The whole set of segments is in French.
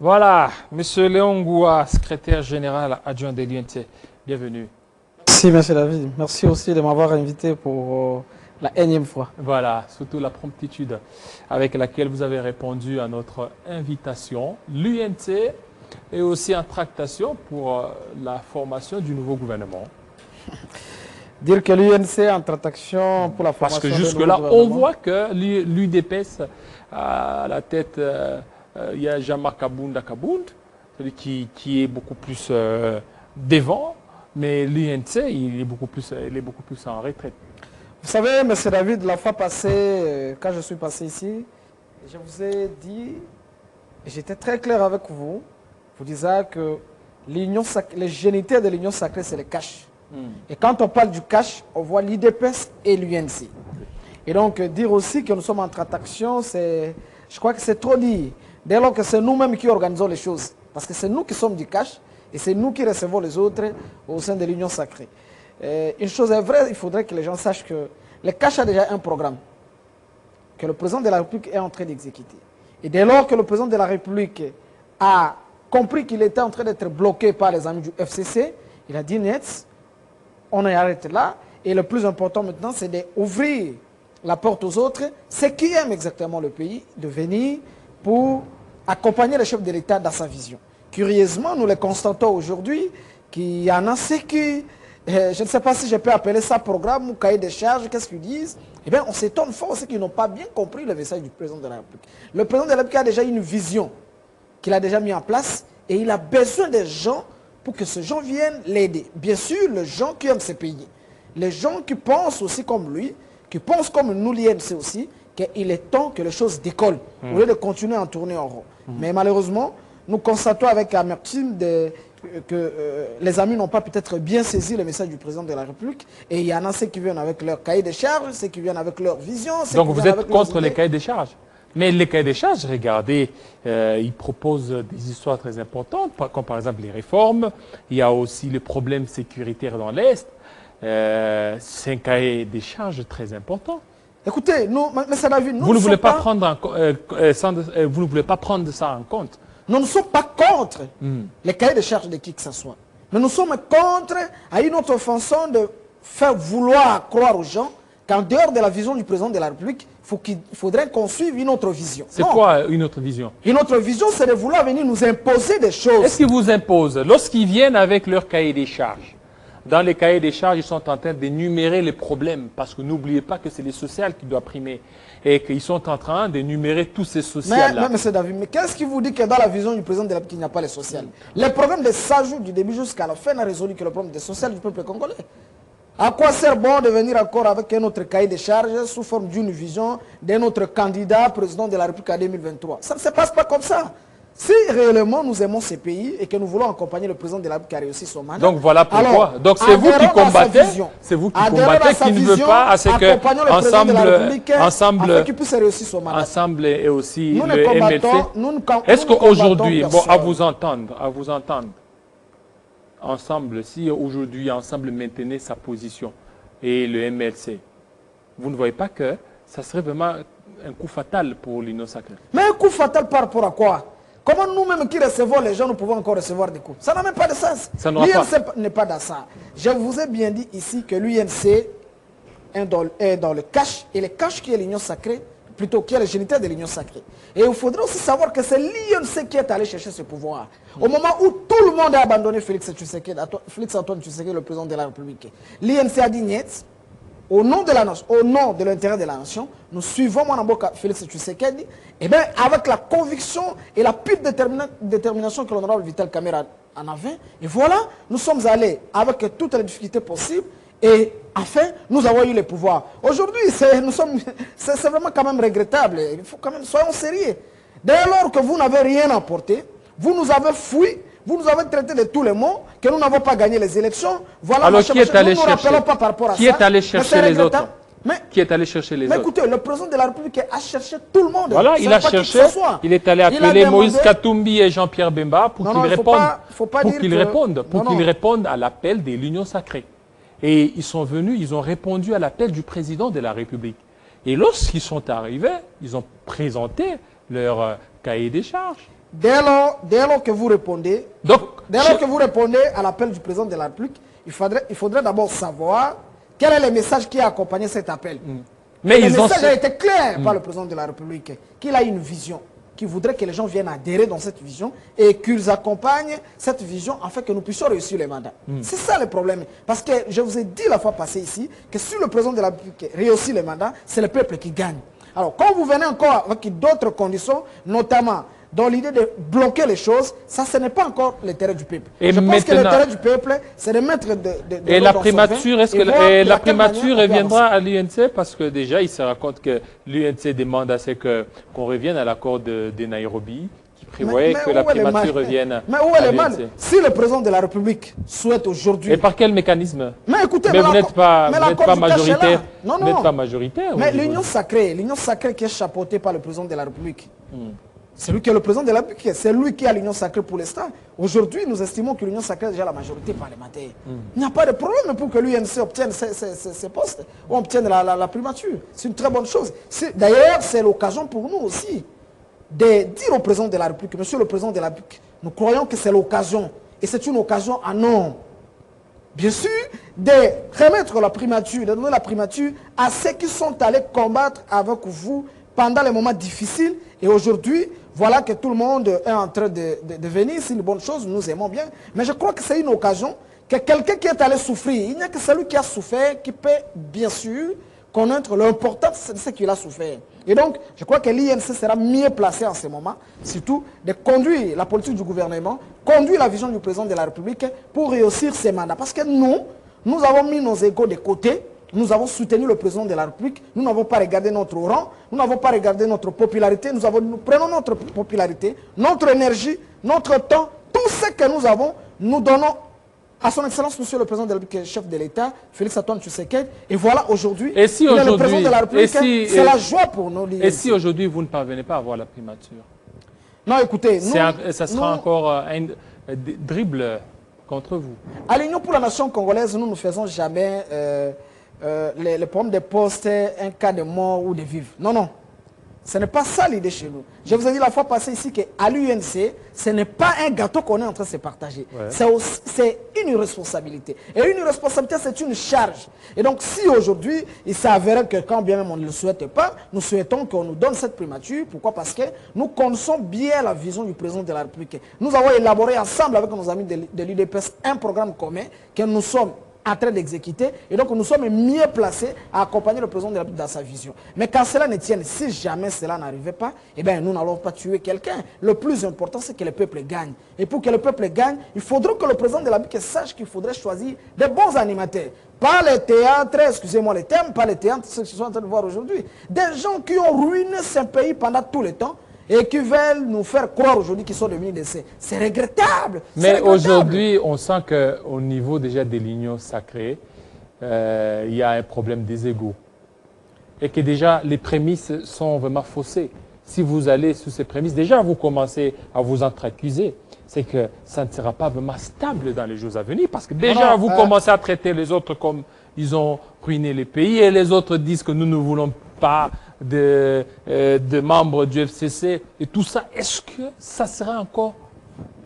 Voilà, Monsieur Léon Goua, secrétaire général adjoint de l'UNT, bienvenue. Merci, Monsieur David. Merci aussi de m'avoir invité pour la énième fois. Voilà, surtout la promptitude avec laquelle vous avez répondu à notre invitation. L'UNT est aussi en tractation pour la formation du nouveau gouvernement. Dire que l'UNC est en tractation pour la formation Parce que jusque-là, on voit que l'UDPS à la tête... il y a Jean-Marc Abounda Kabound, celui qui est beaucoup plus devant, mais l'UNC, il est beaucoup plus en retraite. Vous savez, M. David, la fois passée, quand je suis passé ici, je vous ai dit, j'étais très clair avec vous, vous disais que les géniteurs de l'union sacrée, c'est le cash. Et quand on parle du cash, on voit l'IDPS et l'UNC. Et donc, dire aussi que nous sommes en tractation, je crois que c'est trop dit. Dès lors que c'est nous-mêmes qui organisons les choses. Parce que c'est nous qui sommes du cash et c'est nous qui recevons les autres au sein de l'Union sacrée. Une chose est vraie, il faudrait que les gens sachent que le cash a déjà un programme que le président de la République est en train d'exécuter. Et dès lors que le président de la République a compris qu'il était en train d'être bloqué par les amis du FCC, il a dit net, on arrête là. Et le plus important maintenant, c'est d'ouvrir la porte aux autres, ceux qui aiment exactement le pays, de venir pour accompagner le chef de l'État dans sa vision. Curieusement, nous le constatons aujourd'hui qu'il y en a ceux qui, je ne sais pas si je peux appeler ça programme ou cahier de charges, qu'est-ce qu'ils disent? Eh bien, on s'étonne fort, c'est qu'ils n'ont pas bien compris le message du président de la République. Le président de la République a déjà une vision qu'il a déjà mis en place et il a besoin des gens pour que ces gens viennent l'aider. Bien sûr, les gens qui aiment ce pays, les gens qui pensent aussi comme lui, qui pensent comme nous l'INC aussi, qu'il est temps que les choses décollent, au lieu de continuer à tourner en rond. Mais malheureusement, nous constatons avec amertume que les amis n'ont pas peut-être bien saisi le message du président de la République. Et il y en a ceux qui viennent avec leur cahier de charges, ceux qui viennent avec leur vision. Donc vous êtes contre les cahiers de charges? Mais les cahiers de charges, regardez, ils proposent des histoires très importantes, comme par exemple les réformes. Il y a aussi le problème sécuritaire dans l'Est. C'est un cahier de charges très important. Écoutez, nous, M. David, nous vous ne voulez pas prendre vous ne voulez pas prendre ça en compte. Nous ne sommes pas contre les cahiers de charges de qui que ce soit. Mais nous sommes contre à une autre façon de faire vouloir croire aux gens qu'en dehors de la vision du président de la République, il faudrait qu'on suive une autre vision. C'est quoi une autre vision? Une autre vision, c'est de vouloir venir nous imposer des choses. Est-ce qu'ils vous imposent? Lorsqu'ils viennent avec leur cahier des charges, dans les cahiers des charges, ils sont en train d'énumérer les problèmes, parce que n'oubliez pas que c'est les sociales qui doivent primer, et qu'ils sont en train d'énumérer tous ces sociales-là. Mais M. David, mais qu'est-ce qui vous dit que dans la vision du président de la République, il n'y a pas les sociales? Les problèmes de 100 jours du début jusqu'à la fin n'a résolu que le problème des sociales du peuple congolais. À quoi sert bon de venir encore avec un autre cahier de charges sous forme d'une vision d'un autre candidat président de la République en 2023? Ça ne se passe pas comme ça. Si réellement nous aimons ces pays et que nous voulons accompagner le président de la République qui a réussi son mandat, donc voilà pourquoi. Donc c'est vous qui combattez, qui ne veut pas à ce que ensemble et aussi le MLC. Est-ce qu'aujourd'hui, bon, à vous entendre, ensemble, si aujourd'hui ensemble maintenait sa position et le MLC, vous ne voyez pas que ça serait vraiment un coup fatal pour l'Union sacrée? Mais un coup fatal par rapport à quoi? Comment nous-mêmes qui recevons les gens, nous pouvons encore recevoir des coups? Ça n'a même pas de sens. L'UNC n'est pas dans ça. Je vous ai bien dit ici que l'UNC est dans le cash, et le cash qui est l'Union sacrée, plutôt qui est le géniteur de l'Union sacrée. Et il faudrait aussi savoir que c'est l'UNC qui est allé chercher ce pouvoir. Au moment où tout le monde a abandonné Félix Antoine Tshisekedi, le président de la République, l'UNC a dit niet. Au nom de la nation, au nom de l'intérêt de la nation, nous suivons Mwanamboka Félix Tshisekedi, et bien avec la conviction et la pure détermination que l'honorable Vital Kamerhe en avait. Et voilà, nous sommes allés avec toutes les difficultés possibles, et enfin, nous avons eu le pouvoir. Aujourd'hui, c'est vraiment quand même regrettable. Il faut quand même, soyons sérieux. Dès lors que vous n'avez rien apporté, vous nous avez fui. Vous nous avez traité de tous les mots, que nous n'avons pas gagné les élections. Voilà. Alors qui est allé chercher? Qui est allé chercher les autres? Qui est allé chercher les autres? Mais écoutez, le président de la République a cherché tout le monde. Voilà, il a cherché. Il est allé appeler Moïse Katumbi et Jean-Pierre Bemba pour qu'ils répondent à l'appel de l'Union sacrée. Et ils sont venus, ils ont répondu à l'appel du président de la République. Et lorsqu'ils sont arrivés, ils ont présenté leur cahier des charges. dès lors que vous répondez, à l'appel du président de la République, il faudrait d'abord savoir quel est le message qui a accompagné cet appel. Mais le message a été clair par le président de la République, qu'il a une vision, qu'il voudrait que les gens viennent adhérer dans cette vision et qu'ils accompagnent cette vision afin que nous puissions réussir les mandats. C'est ça le problème. Parce que je vous ai dit la fois passée ici que si le président de la République réussit les mandats, c'est le peuple qui gagne. Alors quand vous venez encore avec d'autres conditions, notamment dans l'idée de bloquer les choses, ça ce n'est pas encore l'intérêt du peuple. Et je pense que l'intérêt du peuple, c'est de mettre et la primature, est-ce que la primature reviendra à l'UNC? Parce que déjà, il se raconte que l'UNC demande à ce qu'on revienne à l'accord de Nairobi, qui prévoyait que la primature revienne mais où est le mal? Si le président de la République souhaite aujourd'hui... Et par quel mécanisme? Mais écoutez, vous n'êtes pas majoritaire. Non, vous n'êtes pas majoritaire. Mais l'union sacrée qui est chapeautée par le président de la République, c'est lui qui est le président de la République, c'est lui qui a l'union sacrée pour l'instant. Aujourd'hui, nous estimons que l'union sacrée a déjà la majorité parlementaire. Il n'y a pas de problème pour que l'UNC obtienne ces postes, ou obtienne la primature. C'est une très bonne chose. D'ailleurs, c'est l'occasion pour nous aussi de dire au président de la République, monsieur le président de la République, nous croyons que c'est l'occasion, et c'est une occasion à non. Bien sûr, de remettre la primature, de donner la primature à ceux qui sont allés combattre avec vous pendant les moments difficiles. Et aujourd'hui, voilà que tout le monde est en train de venir. C'est une bonne chose, nous aimons bien. Mais je crois que c'est une occasion que quelqu'un qui est allé souffrir, il n'y a que celui qui a souffert qui peut bien sûr connaître l'importance de ce qu'il a souffert. Et donc, je crois que l'INC sera mieux placé en ce moment, surtout de conduire la politique du gouvernement, conduire la vision du président de la République pour réussir ses mandats. Parce que nous avons mis nos égos de côté. Nous avons soutenu le président de la République, nous n'avons pas regardé notre rang, nous n'avons pas regardé notre popularité, nous prenons notre popularité, notre énergie, notre temps, tout ce que nous avons, nous donnons à son Excellence, Monsieur le Président de la République, chef de l'État, Félix-Antoine Tshisekedi, et voilà aujourd'hui, le président de la République, c'est la joie pour nous. Et si aujourd'hui vous ne parvenez pas à avoir la primature? Non, écoutez, ça sera encore un dribble contre vous. À l'Union pour la nation congolaise, nous ne faisons jamais... les problèmes des postes, un cas de mort ou de vivre. Non, non. Ce n'est pas ça l'idée chez nous. Je vous ai dit la fois passée ici qu'à l'UNC, ce n'est pas un gâteau qu'on est en train de se partager. Ouais. C'est une responsabilité. Et une responsabilité, c'est une charge. Et donc, si aujourd'hui, il s'avérait que quand bien même on ne le souhaite pas, nous souhaitons qu'on nous donne cette primature. Pourquoi? Parce que nous connaissons bien la vision du président de la République. Nous avons élaboré ensemble avec nos amis de l'UDPS un programme commun que nous sommes en train d'exécuter, et donc nous sommes mieux placés à accompagner le président de la République dans sa vision. Mais quand cela ne tienne, si jamais cela n'arrivait pas, eh bien nous n'allons pas tuer quelqu'un. Le plus important, c'est que le peuple gagne. Et pour que le peuple gagne, il faudra que le président de la République sache qu'il faudrait choisir des bons animateurs. Pas les théâtres, excusez-moi les termes, pas les théâtres, ceux qui sont en train de voir aujourd'hui. Des gens qui ont ruiné ce pays pendant tout le temps, et qui veulent nous faire croire aujourd'hui qu'ils sont devenus des saints. C'est regrettable. Mais aujourd'hui, on sent qu'au niveau déjà des lignes sacrées, il y a un problème des égos. Et que déjà, les prémices sont vraiment faussées. Si vous allez sous ces prémices, déjà, vous commencez à vous entre-accuser. C'est que ça ne sera pas vraiment stable dans les jours à venir. Parce que déjà, vous commencez à traiter les autres comme ils ont ruiné les pays. Et les autres disent que nous ne voulons pas de membres du FCC et tout ça. Est-ce que ça sera encore...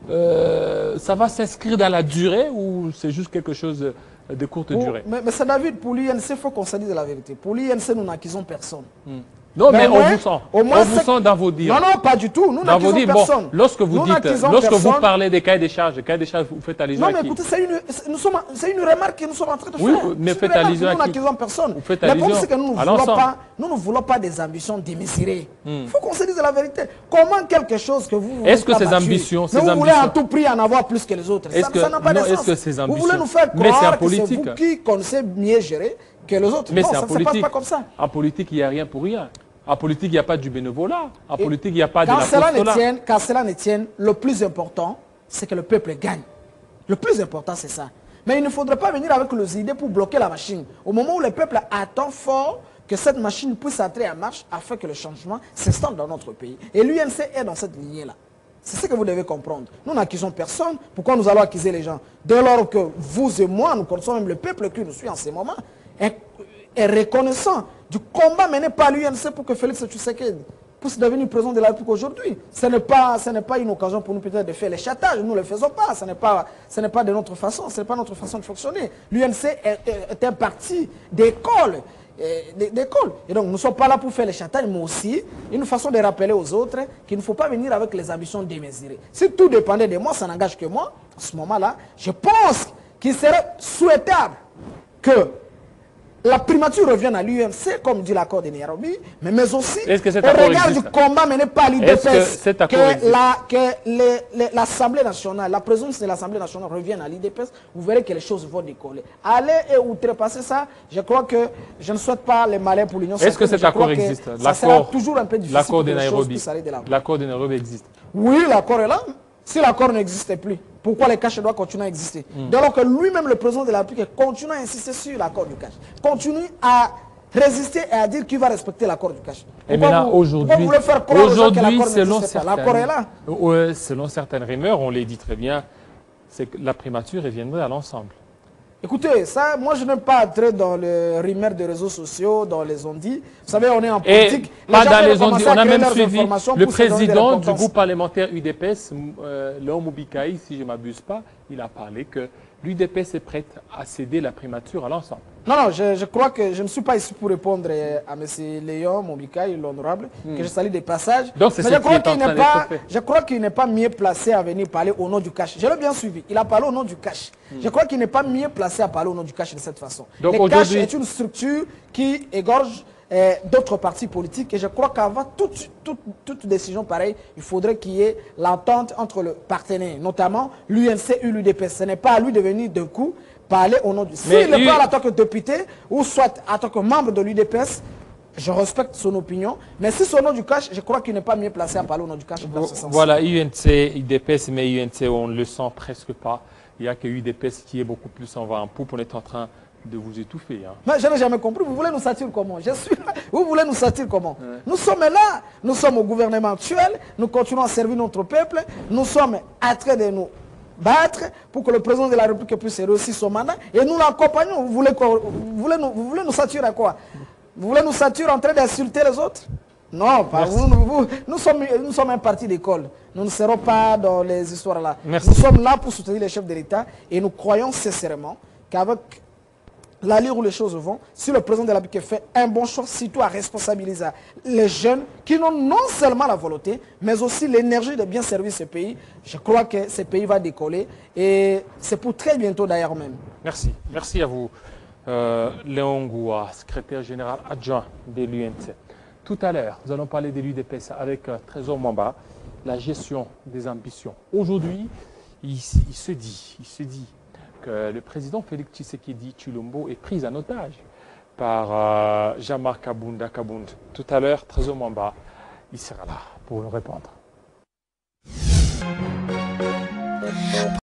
ça va s'inscrire dans la durée ou c'est juste quelque chose de courte durée? Mais c'est David, pour l'INC, il faut qu'on se dise la vérité. Pour l'INC, nous n'acquisons personne. Non, mais on vous sent. On vous sent dans vos dires. Non, non, pas du tout. Nous n'acquisons personne. Bon, lorsque vous parlez des cahiers des charges, vous faites allusion à qui? Non, mais écoutez, c'est une remarque que nous sommes en train de faire. Oui, mais faites allusion à qui? Nous n'acquisons personne. Le problème, c'est que nous ne voulons pas des ambitions démesurées. Il faut qu'on se dise la vérité. Comment quelque chose que vous voulez... Est-ce que ces ambitions... vous voulez à tout prix en avoir plus que les autres? Ça n'a pas de sens. Vous voulez nous faire croire que c'est vous qui connaissez mieux gérer que les autres. Mais non, ça ne se passe pas comme ça. En politique, il n'y a rien pour rien. En politique, il n'y a pas du bénévolat. En politique, il n'y a pas de l'apostolat. Quand cela ne tienne, le plus important, c'est que le peuple gagne. Le plus important, c'est ça. Mais il ne faudrait pas venir avec les idées pour bloquer la machine. Au moment où le peuple attend fort que cette machine puisse entrer en marche afin que le changement s'installe dans notre pays. Et l'UNC est dans cette lignée-là. C'est ce que vous devez comprendre. Nous n'accusons personne. Pourquoi nous allons accuser les gens? Dès lors que vous et moi, nous connaissons même le peuple qui nous suit en ce moment, est reconnaissant du combat mené par l'UNC pour que Félix Tshisekedi puisse devenir président de la République aujourd'hui. Ce n'est pas une occasion pour nous peut-être de faire les châtages. Nous ne le faisons pas. Ce n'est pas de notre façon. Ce n'est pas notre façon de fonctionner. L'UNC est un parti d'école. Et donc, nous ne sommes pas là pour faire les châtages, mais aussi une façon de rappeler aux autres qu'il ne faut pas venir avec les ambitions démesurées. Si tout dépendait de moi, ça n'engage que moi. À ce moment-là, je pense qu'il serait souhaitable que la primature revienne à l'UMC, comme dit l'accord de Nairobi, mais aussi au regard du combat mené par l'IDPS, que l'Assemblée nationale, la présidence de l'Assemblée nationale revienne à l'IDPS, vous verrez que les choses vont décoller. Aller et outrepasser ça, je crois que je ne souhaite pas les malheurs pour l'Union. Est-ce que cet accord existe? Ça sera toujours un peu difficile l'accord pour de que les choses Nairobi. puissent aller de l'avant. L'accord de Nairobi existe. Oui, l'accord est là. Si l'accord n'existait plus, pourquoi le cash doit continuer à exister? Dès lors que lui-même, le président de la République, continue à insister sur l'accord du cash, continue à résister et à dire qu'il va respecter l'accord du cash. Et maintenant, aujourd'hui, selon certaines rumeurs, on les dit très bien, c'est que la primature reviendrait à l'ensemble. Écoutez, ça, moi je n'aime pas entrer dans les rumeurs des réseaux sociaux, dans les ondits. Vous savez, on est en politique. Pas dans les ondits, on a même suivi le président du groupe parlementaire UDPS, Léon Moubikaï, si je ne m'abuse pas, il a parlé que l'UDPS est prête à céder la primature à l'ensemble. Non, je crois que je ne suis pas ici pour répondre à M. Léon Moubikaï, l'honorable, que je salue des passages. Donc c'est ce qui est en train d'être fait. Je crois qu'il n'est pas mieux placé à venir parler au nom du cash. Je l'ai bien suivi. Il a parlé au nom du cash. Je crois qu'il n'est pas mieux placé à parler au nom du cash de cette façon. Donc le cash est une structure qui égorge d'autres partis politiques et je crois qu'avant toute décision pareille, il faudrait qu'il y ait l'entente entre le partenaire, notamment l'UNC et l'UDPS. Ce n'est pas à lui de venir d'un coup parler au nom du... S'il ne parle en tant que député ou soit en tant que membre de l'UDPS, je respecte son opinion, mais si c'est au nom du cash, je crois qu'il n'est pas mieux placé à parler au nom du cash. Voilà, UNC, UDPS, mais UNC, on ne le sent presque pas. Il n'y a que UDPS qui est beaucoup plus en vent en poupe. On est en train de vous étouffer. Hein. Mais je n'ai jamais compris. Vous voulez nous satire comment? Je suis là. Vous voulez nous satire comment? Nous sommes là. Nous sommes au gouvernement actuel. Nous continuons à servir notre peuple. Nous sommes en train de nous battre pour que le président de la République puisse réussir son mandat. Et nous l'accompagnons. Vous voulez nous saturer à quoi? Vous voulez nous saturer en train d'insulter les autres? Non, pas vous. Nous sommes un parti d'école. Nous ne serons pas dans les histoires là. Nous sommes là pour soutenir les chefs de l'État et nous croyons sincèrement qu'avec l'allure où les choses vont, si le président de la République fait un bon choix, surtout à responsabiliser les jeunes qui n'ont non seulement la volonté, mais aussi l'énergie de bien servir ce pays, je crois que ce pays va décoller et c'est pour très bientôt d'ailleurs même. Merci. Merci à vous, Léon Ngoua, secrétaire général adjoint de l'UNC. Tout à l'heure, nous allons parler de l'UDPS avec Trésor Mwamba, la gestion des ambitions. Aujourd'hui, il se dit que le président Félix Tshisekedi Tshilombo est pris en otage par Jean-Marc Kabunda Kabund. Tout à l'heure, Trésor Mwamba, il sera là pour nous répondre.